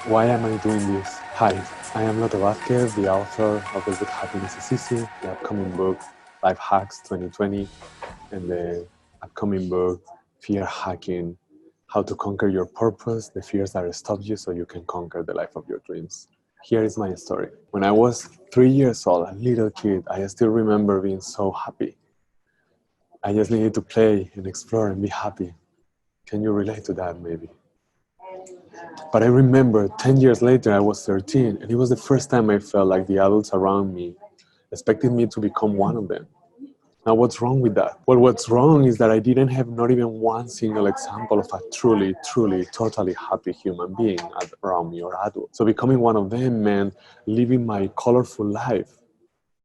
Why am I doing this? Hi, I am Loto Vázquez, the author of the book Happiness is Easy, the upcoming book Life Hacks 2020, and the upcoming book Fearhacking, How to Conquer Your Purpose, the fears that stop you so you can conquer the life of your dreams. Here is my story. When I was 3 years old, a little kid, I still remember being so happy. I just needed to play and explore and be happy. Can you relate to that maybe? But I remember 10 years later, I was 13, and it was the first time I felt like the adults around me expected me to become one of them. Now, what's wrong with that? Well, what's wrong is that I didn't have not even one single example of a truly, totally happy human being around me or adult. So becoming one of them meant living my colorful life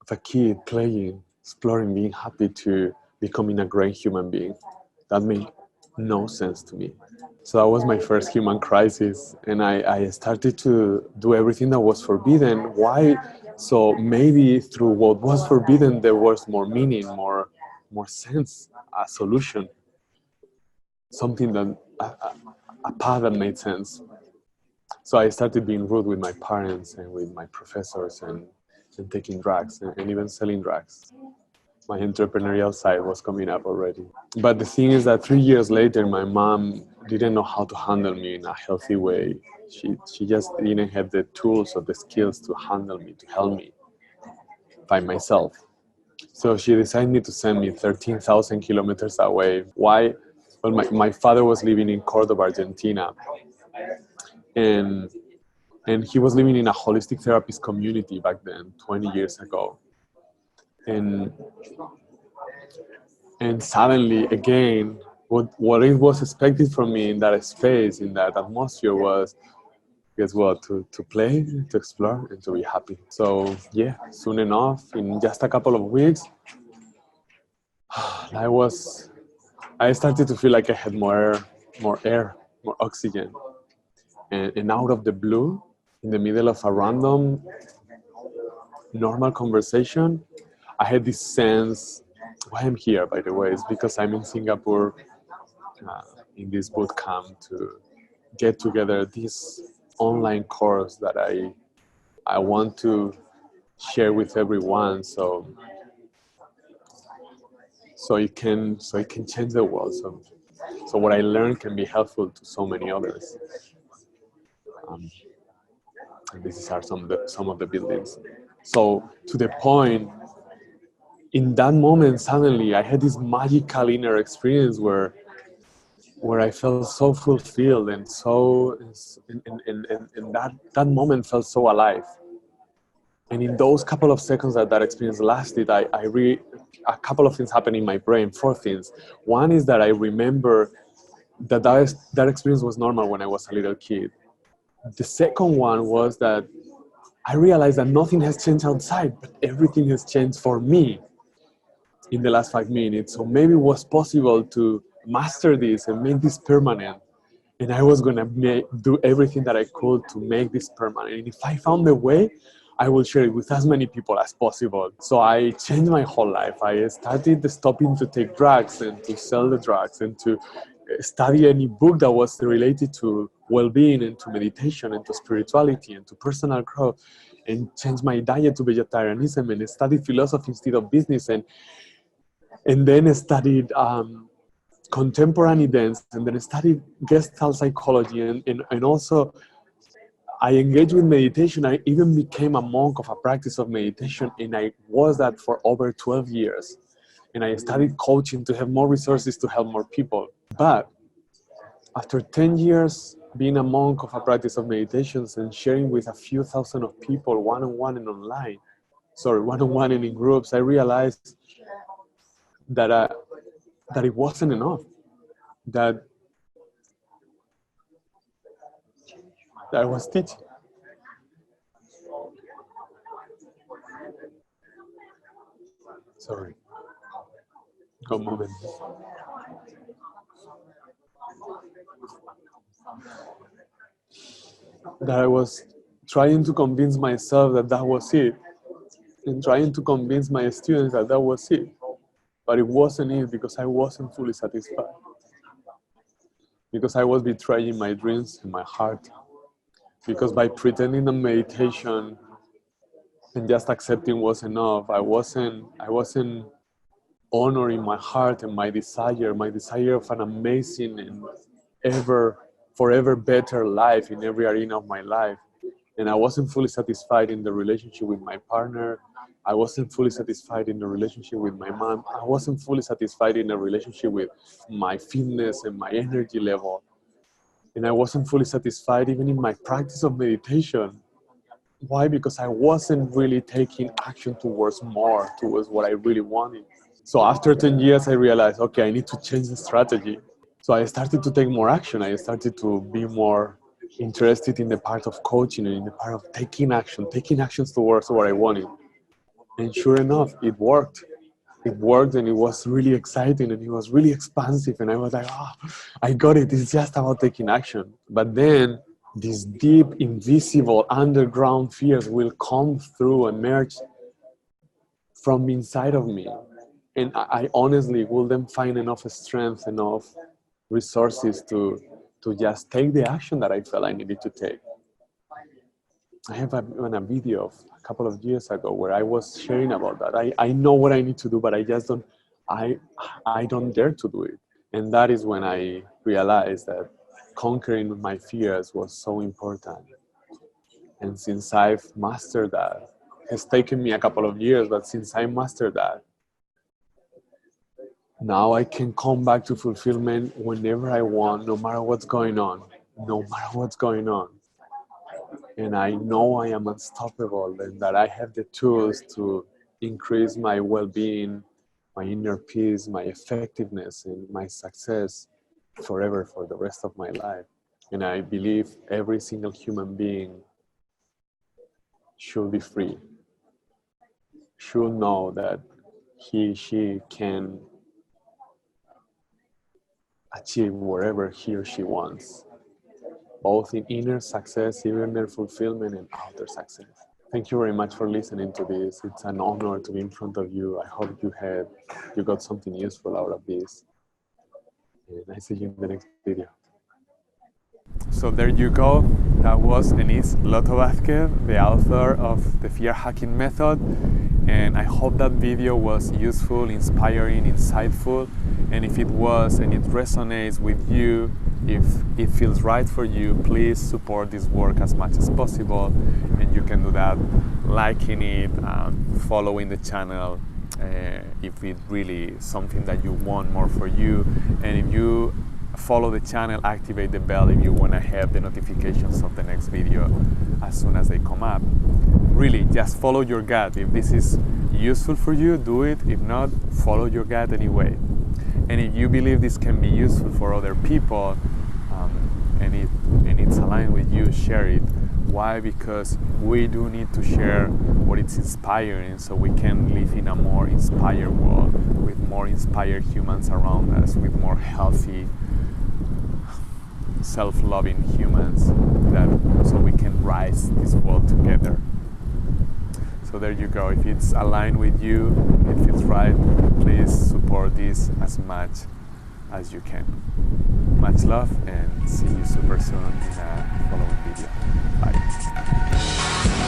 of a kid playing, exploring, being happy to becoming a great human being. That made no sense to me. So that was my first human crisis, and I started to do everything that was forbidden. Why? So maybe through what was forbidden, there was more meaning, more sense, a solution, something that a path that made sense. So I started being rude with my parents and with my professors, and taking drugs and even selling drugs. My entrepreneurial side was coming up already. But the thing is that 3 years later, my mom didn't know how to handle me in a healthy way. She just didn't have the tools or the skills to handle me, to help me by myself. So she decided to send me 13,000 kilometers away. Why? Well, my father was living in Cordoba, Argentina, and he was living in a holistic therapist community back then, 20 years ago. And suddenly, again, what it was expected from me in that space, in that atmosphere, was, guess what, to play, to explore, and to be happy. So yeah, soon enough, in just a couple of weeks, I was I started to feel like I had more air, more oxygen. And out of the blue, in the middle of a random, normal conversation, I had this sense. Why I'm here, by the way, is because I'm in Singapore uh, in this boot camp to get together this online course that I want to share with everyone, so it can change the world. So what I learned can be helpful to so many others. Um, and these are some of the buildings. So to the point, in that moment, suddenly I had this magical inner experience where I felt so fulfilled and so, and that moment felt so alive. And in those couple of seconds that experience lasted, a couple of things happened in my brain, four things. One is that I remember that experience was normal when I was a little kid. The second one was that I realized that nothing has changed outside, but everything has changed for me in the last 5 minutes. So maybe it was possible to master this and make this permanent. And I was going to do everything that I could to make this permanent. And if I found a way, I will share it with as many people as possible. So I changed my whole life. I started stopping to take drugs and to sell the drugs and to study any book that was related to well-being and to meditation and to spirituality and to personal growth, and change my diet to vegetarianism and study philosophy instead of business, and then studied contemporary dance, and then studied Gestalt psychology, and also I engaged with meditation. I even became a monk of a practice of meditation, and I was that for over 12 years. And I studied coaching to have more resources to help more people. But after 10 years being a monk of a practice of meditations and sharing with a few thousand of people one-on-one and online, one-on-one and in groups, I realized that that it wasn't enough. That I was teaching. Sorry, one moment. That I was trying to convince myself that that was it, and trying to convince my students that that was it. But it wasn't it, because I wasn't fully satisfied. Because I was betraying my dreams and my heart. because by pretending the meditation and just accepting was enough, I wasn't honoring my heart and my desire of an amazing and forever better life in every arena of my life. And I wasn't fully satisfied in the relationship with my partner. I wasn't fully satisfied in the relationship with my mom. I wasn't fully satisfied in the relationship with my fitness and my energy level. And I wasn't fully satisfied even in my practice of meditation. Why? Because I wasn't really taking action towards what I really wanted. So after 10 years, I realized, okay, I need to change the strategy. So I started to take more action. I started to be more interested in the part of coaching and in the part of taking actions towards what I wanted. And sure enough, it worked. It worked, and it was really exciting, and it was really expansive. And I was like, oh, I got it. It's just about taking action. But then these deep, invisible, underground fears will come through, emerge from inside of me. And I honestly wouldn't find enough strength, enough resources to just take the action that I felt I needed to take. I have a video of a couple of years ago where I was sharing about that. I know what I need to do, but I just don't, I don't dare to do it. And that is when I realized that conquering my fears was so important. And since I've mastered that, it's taken me a couple of years, but since I mastered that, now I can come back to fulfillment whenever I want, no matter what's going on, And I know I am unstoppable and that I have the tools to increase my well-being, my inner peace, my effectiveness, and my success forever for the rest of my life. And I believe every single human being should be free, should know that she can achieve whatever he or she wants, both in inner success, inner fulfillment, and outer success. Thank you very much for listening to this. It's an honor to be in front of you. I hope you got something useful out of this. And I see you in the next video. So there you go. That was and is Loto Vázquez, the author of the Fearhacking Method. And I hope that video was useful, inspiring, insightful. And if it was and it resonates with you, if it feels right for you, please support this work as much as possible. And you can do that liking it, following the channel, if it really is something that you want more for you. And if you follow the channel, activate the bell if you want to have the notifications of the next video as soon as they come up. Really, just follow your gut. If this is useful for you, do it. If not, follow your gut anyway. And if you believe this can be useful for other people, and it's aligned with you, share it. Why? Because we do need to share what it's inspiring, so we can live in a more inspired world with more inspired humans around us, with more healthy, self-loving humans, so we can rise this world together. So there you go. If it's aligned with you, it feels right, please support this as much as you can. Much love, and see you super soon in a following video. Bye.